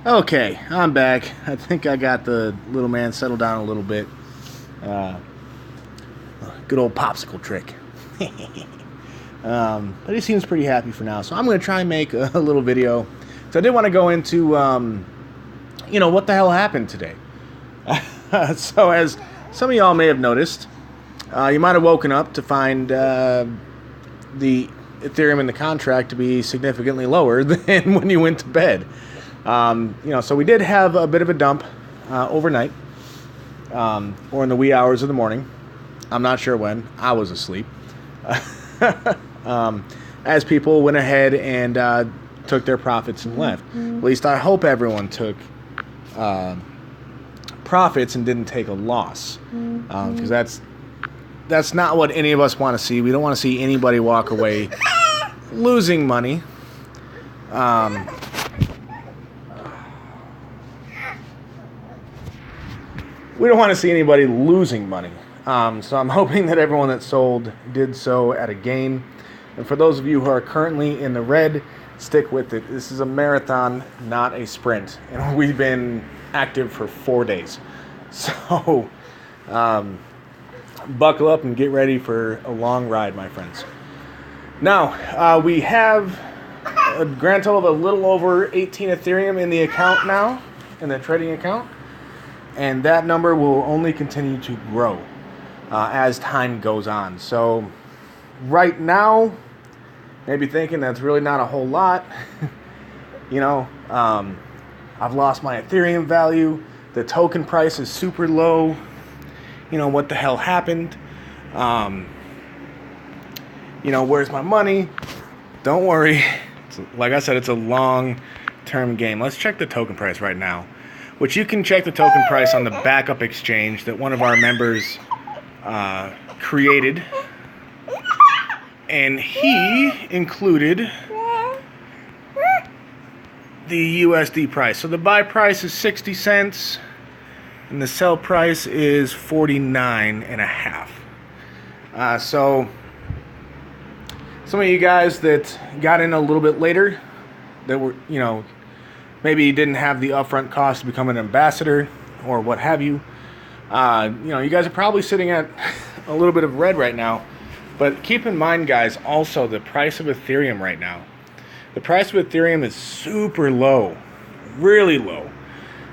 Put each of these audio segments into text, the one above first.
Okay, I'm back. I think I got the little man settled down a little bit. Good old popsicle trick. But he seems pretty happy for now. So I'm going to try and make a little video. So I did want to go into, what the hell happened today. So as some of y'all may have noticed, you might have woken up to find the Ethereum in the contract to be significantly lower than when you went to bed. So we did have a bit of a dump overnight, or in the wee hours of the morning. I'm not sure when. I was asleep. As people went ahead and took their profits and left. At least I hope everyone took profits and didn't take a loss, because that's not what any of us want to see. We don't want to see anybody walk away losing money. We don't want to see anybody losing money. So I'm hoping that everyone that sold did so at a gain. And for those of you who are currently in the red, stick with it. This is a marathon, not a sprint. And we've been active for 4 days. So buckle up and get ready for a long ride, my friends. Now, we have a grand total of a little over 18 Ethereum in the account now, in the trading account. And that number will only continue to grow as time goes on. So right now, maybe thinking that's really not a whole lot. I've lost my Ethereum value. The token price is super low. What the hell happened? Where's my money? Don't worry. Like I said, it's a long-term game. Let's check the token price right now, which you can check the token price on the backup exchange that one of our members created. And he included the USD price. So the buy price is 60 cents and the sell price is 49.5. So some of you guys that got in a little bit later, that were, maybe didn't have the upfront cost to become an ambassador or what have you. You guys are probably sitting at a little bit of red right now. But keep in mind, guys, also the price of Ethereum right now. The price of Ethereum is super low, really low.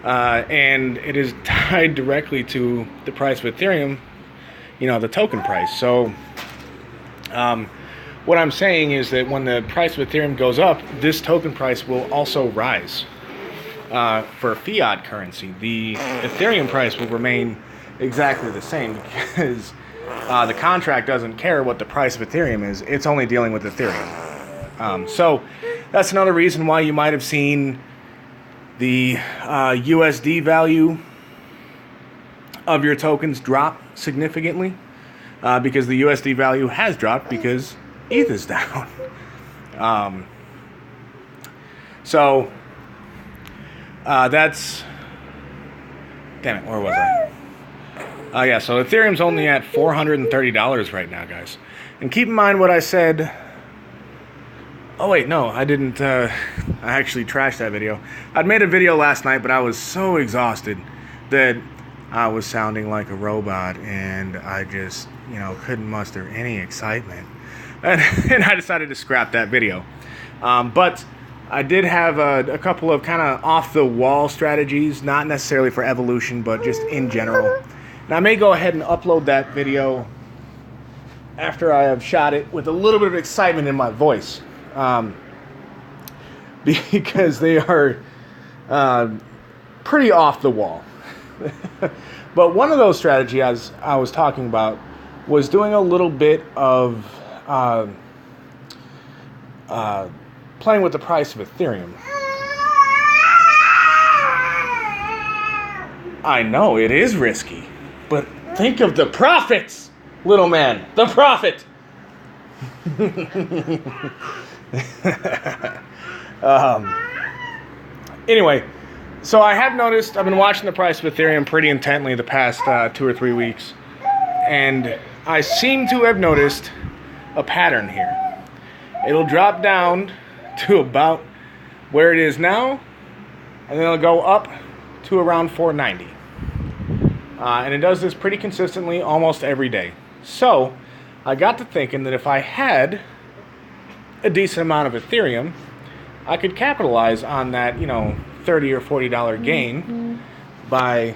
And it is tied directly to the price of Ethereum, the token price. So what I'm saying is that when the price of Ethereum goes up, this token price will also rise. For fiat currency, the Ethereum price will remain exactly the same because the contract doesn't care what the price of Ethereum is. It's only dealing with Ethereum. So that's another reason why you might have seen the USD value of your tokens drop significantly, because the USD value has dropped because ETH is down. That's... Damn it, where was I? So Ethereum's only at $430 right now, guys. And keep in mind what I said... Oh, wait, no, I didn't... I actually trashed that video. I'd made a video last night, but I was so exhausted that I was sounding like a robot, and I just, couldn't muster any excitement. And I decided to scrap that video. But... I did have a couple of kind of off-the-wall strategies, not necessarily for evolution, but just in general. And I may go ahead and upload that video after I have shot it with a little bit of excitement in my voice. Because they are pretty off the wall. But one of those strategies I was talking about was doing a little bit of... playing with the price of Ethereum. I know, it is risky, but think of the profits, little man. The profit! Anyway, so I have noticed, I've been watching the price of Ethereum pretty intently the past 2 or 3 weeks, and I seem to have noticed a pattern here. It'll drop down to about where it is now, and then it'll go up to around 490. And it does this pretty consistently almost every day. So I got to thinking that if I had a decent amount of Ethereum, I could capitalize on that, $30 or $40 gain by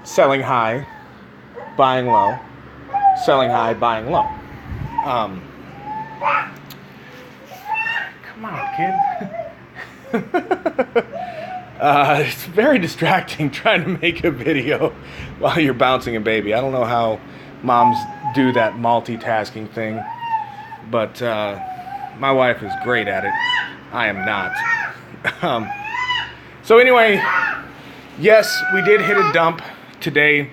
selling high, buying low, selling high, buying low. Come on, kid. It's very distracting trying to make a video while you're bouncing a baby. I don't know how moms do that multitasking thing, but my wife is great at it. I am not. So anyway, yes, we did hit a dump today.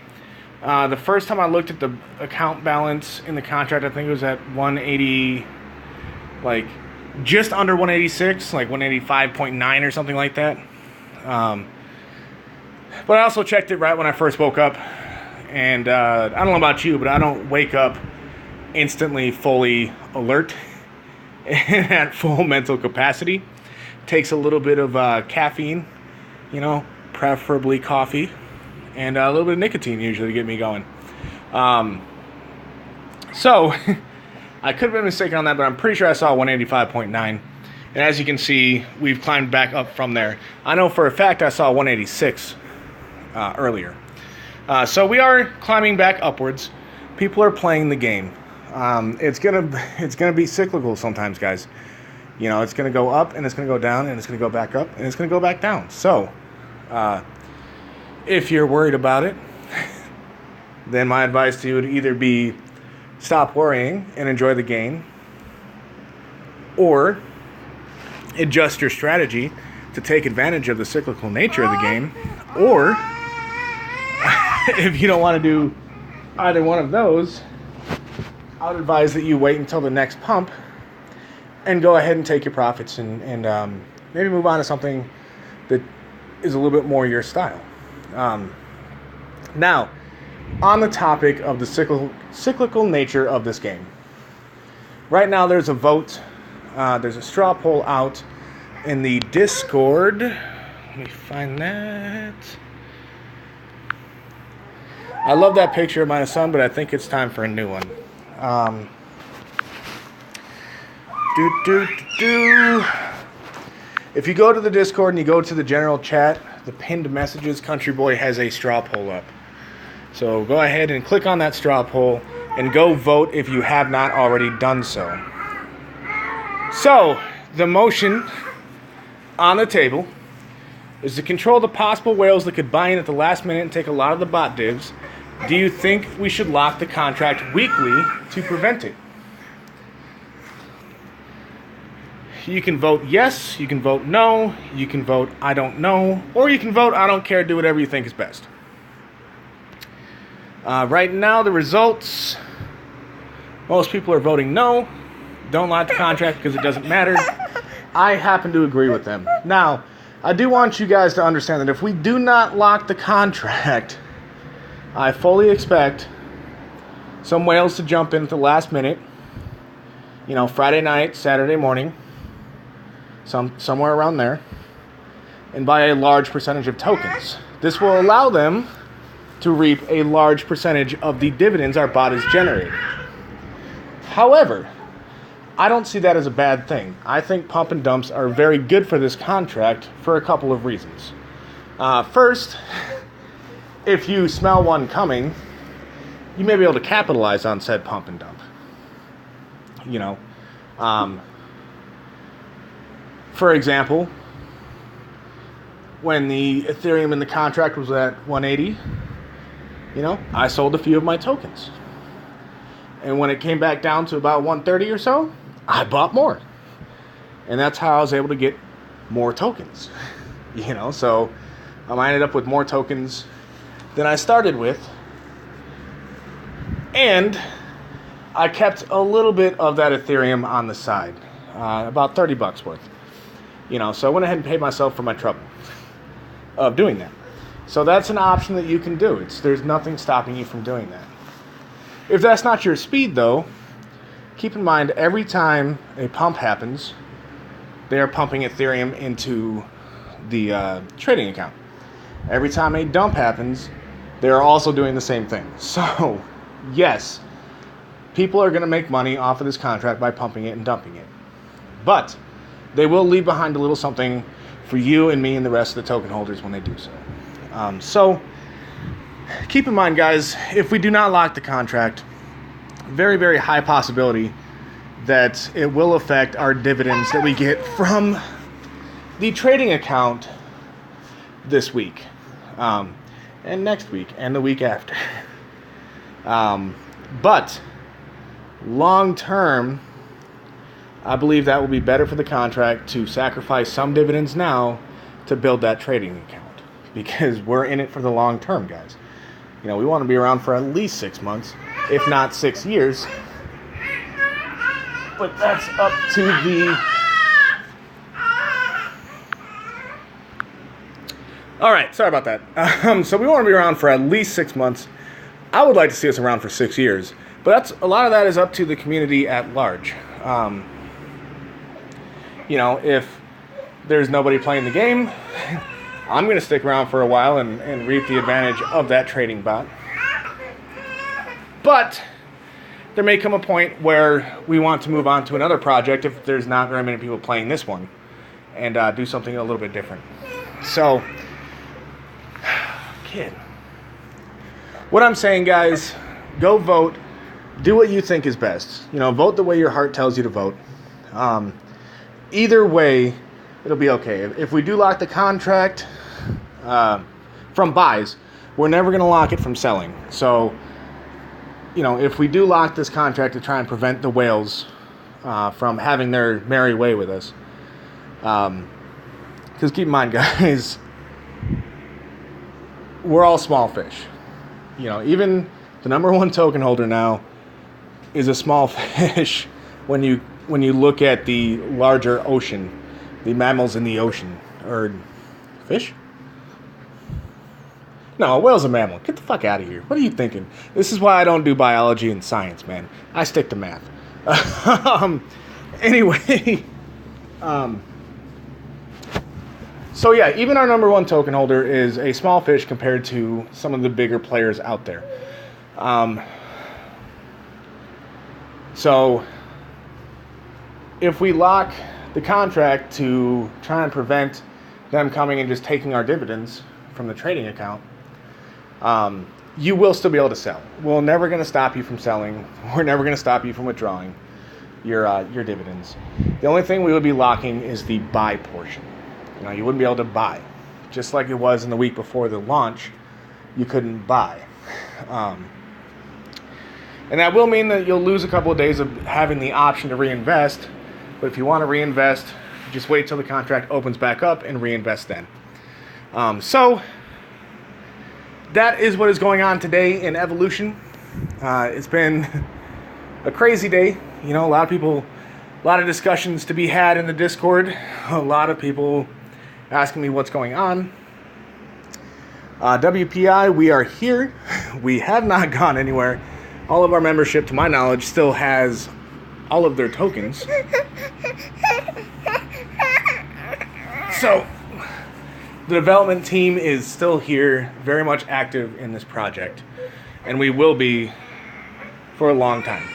The first time I looked at the account balance in the contract, I think it was at 180, like just under 186, like 185.9 or something like that. But I also checked it right when I first woke up, and I don't know about you, but I don't wake up instantly fully alert and at full mental capacity. It takes a little bit of caffeine, preferably coffee, and a little bit of nicotine usually to get me going. So I could have been mistaken on that, but I'm pretty sure I saw 185.9. And as you can see, we've climbed back up from there. I know for a fact I saw 186 earlier. So we are climbing back upwards. People are playing the game. It's gonna be cyclical sometimes, guys. It's gonna go up and it's gonna go down and it's gonna go back up and it's gonna go back down. So if you're worried about it, then my advice to you would either be stop worrying and enjoy the gain, or adjust your strategy to take advantage of the cyclical nature of the game, or if you don't want to do either one of those, I would advise that you wait until the next pump and go ahead and take your profits and maybe move on to something that is a little bit more your style. Now, on the topic of the cyclical nature of this game, right now there's a vote. There's a straw poll out in the Discord. Let me find that. I love that picture of my son, but I think it's time for a new one. If you go to the Discord and you go to the general chat, the pinned messages, Country Boy has a straw poll up. So go ahead and click on that straw poll and go vote if you have not already done so. So, the motion on the table is to control the possible whales that could buy in at the last minute and take a lot of the bot divs. Do you think we should lock the contract weekly to prevent it? You can vote yes, you can vote no, you can vote I don't know, or you can vote I don't care, do whatever you think is best. Right now, the results, most people are voting no. Don't lock the contract because it doesn't matter. I happen to agree with them. Now, I do want you guys to understand that if we do not lock the contract, I fully expect some whales to jump in at the last minute, Friday night, Saturday morning, somewhere around there, and buy a large percentage of tokens. This will allow them to reap a large percentage of the dividends our bot is generating. However, I don't see that as a bad thing. I think pump and dumps are very good for this contract for a couple of reasons. First, if you smell one coming, you may be able to capitalize on said pump and dump. For example, when the Ethereum in the contract was at 180, I sold a few of my tokens. And when it came back down to about 130 or so, I bought more. And that's how I was able to get more tokens. So I ended up with more tokens than I started with. And I kept a little bit of that Ethereum on the side, about $30 worth. So I went ahead and paid myself for my trouble of doing that. So that's an option that you can do. There's nothing stopping you from doing that. If that's not your speed, though, keep in mind every time a pump happens, they are pumping Ethereum into the trading account. Every time a dump happens, they're also doing the same thing. So, yes, people are going to make money off of this contract by pumping it and dumping it. But they will leave behind a little something for you and me and the rest of the token holders when they do so. So, keep in mind, guys, if we do not lock the contract, very, very high possibility that it will affect our dividends that we get from the trading account this week, and next week, and the week after. But long term, I believe that will be better for the contract to sacrifice some dividends now to build that trading account, because we're in it for the long term, guys. You know, we want to be around for at least 6 months, if not 6 years. But that's up to the... Alright, sorry about that. So we want to be around for at least 6 months. I would like to see us around for 6 years. But a lot of that is up to the community at large. You know, if there's nobody playing the game, I'm going to stick around for a while and reap the advantage of that trading bot. But there may come a point where we want to move on to another project if there's not very many people playing this one, and do something a little bit different. So, kid. What I'm saying, guys, go vote. Do what you think is best. You know, vote the way your heart tells you to vote. Either way, it'll be okay. If we do lock the contract from buys, we're never going to lock it from selling. So, you know, if we do lock this contract to try and prevent the whales from having their merry way with us, because keep in mind, guys, we're all small fish. You know, even the #1 token holder now is a small fish when you look at the larger ocean, the mammals in the ocean, or fish? No, a whale's a mammal. Get the fuck out of here. What are you thinking? This is why I don't do biology and science, man. I stick to math. Anyway, so yeah, even our #1 token holder is a small fish compared to some of the bigger players out there. So if we lock the contract to try and prevent them coming and just taking our dividends from the trading account, you will still be able to sell. We're never going to stop you from selling. We're never going to stop you from withdrawing your dividends. The only thing we would be locking is the buy portion. You know, you wouldn't be able to buy. Just like it was in the week before the launch, you couldn't buy. And that will mean that you'll lose a couple of days of having the option to reinvest. But if you want to reinvest, just wait till the contract opens back up and reinvest then. So that is what is going on today in Evolution. It's been a crazy day. You know, a lot of discussions to be had in the Discord. A lot of people asking me what's going on. WPI, we are here. We have not gone anywhere. All of our membership, to my knowledge, still has all of their tokens. So, the development team is still here, very much active in this project. And we will be for a long time.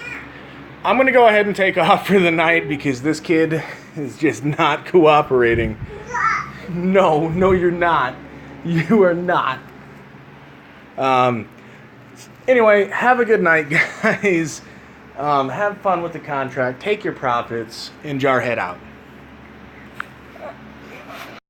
I'm going to go ahead and take off for the night because this kid is just not cooperating. No, you're not. You are not. Anyway, have a good night, guys. Have fun with the contract. Take your profits, and Jarhead out.